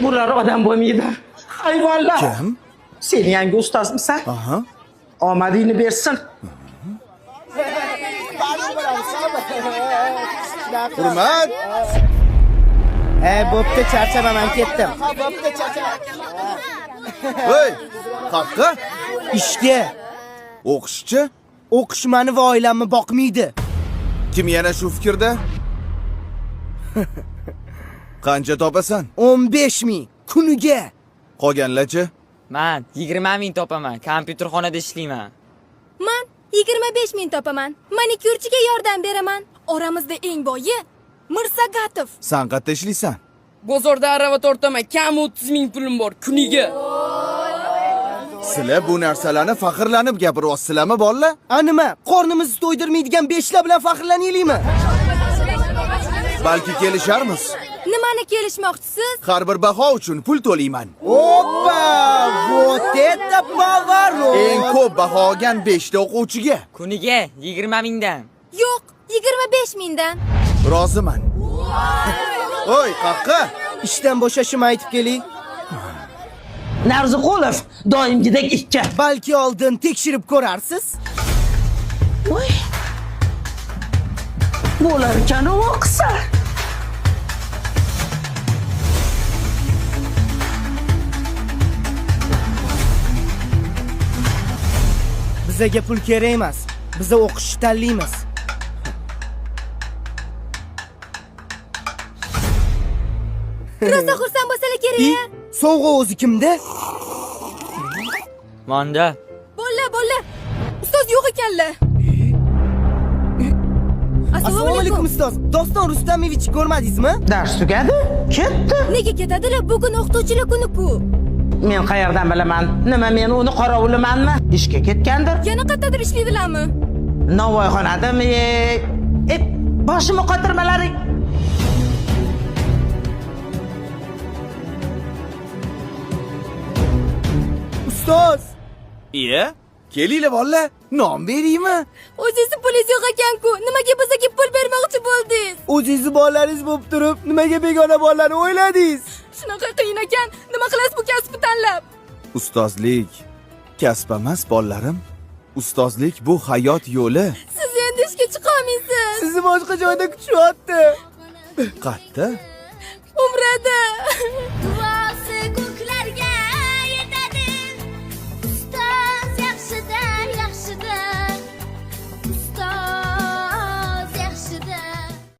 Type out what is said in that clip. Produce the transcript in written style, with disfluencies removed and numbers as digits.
Bular odam bo'lmaydi. Hayvonlar. Kim? Sen yangi ustozmisan? Aha. Omadingni bersin. Hurmat. Bo'pti, charchaman, ketdim. Voy, qaqqa? Ishga. O'qishchi? O'qish meni va oilamni boqmaydi. Kim yana shu fikrda? Qancha topasan? 15 ming kuniga. Qolganlarchi? Men 20 ming topaman. Kompyuterxonada ishlayman. Men 25 ming topaman. Manikyurchiga yordam beraman. Oramizda eng boyi Mirsagatov. Sen qayerda ishlaysan? Bozorda arava tortaman. Kam 30 ming pulim bor kuniga. Sizlar bu narsalarni faxrlanib gapiryapsizlarmi, bolalar? Nima? Qornimizni to'ydirmaydigan beshlar bilan faxrlanaylikmi? Balki kelisharmiz. Nimani kelishmoqchisiz? Har bir baho uchun pul to'layman. Oppa! Вот это поворот! Eng ko'p baho olgan 5 ta o'quvchiga. Kuniga 20 mingdan. Yo'q, 25 mingdan. Roziman. Voy, qaqqa? Ishdan bo'shashimni aytib keling. Narziqulov doimgidek 2. Balki oldin tekshirib ko'rarsiz. Voy. Bo'lar ekan o'qisa. Bizga pul kerak emas. Biz o'qishni tanlaymiz. Rosa xursand bo'lsalar kerak. Sovg'a o'zi kimda? Manda. Bo'lla. Ustoz yo'q ekanlar. Assalomu alaykum ustoz. Doston Rustamovich ko'rmadingizmi? Dars tugadi, ketdi. Nega ketadilar? Bugun o'qituvchilar kuni-ku. Men qayerdan bilaman? Nima men uni qoravulimanmi? Ishga ketgandir. Yana qayerdadir ishlaydilarmi? Navoiyxonadami? Boshimni qotirmalaring. Ustoz, Iya? Kelinglar bolalar, non beraymi? O'zingiz pulingiz yo'q ekan-ku. Nimaga bizga pul bermoqchi bo'ldingiz? o'zingizni bolalaringiz bo'lib turib, nimaga begona bolalarni o'yladingiz? Shunaqa qiyin ekan. Nima qilasiz bu kasbni tanlab? Ustozlik kasb emas, bolalarim. Ustozlik bu hayot yo'li. Siz endi ishga chiqolmaysiz. Sizni boshqa joyda kutishyapti. Qayerda? Umrada.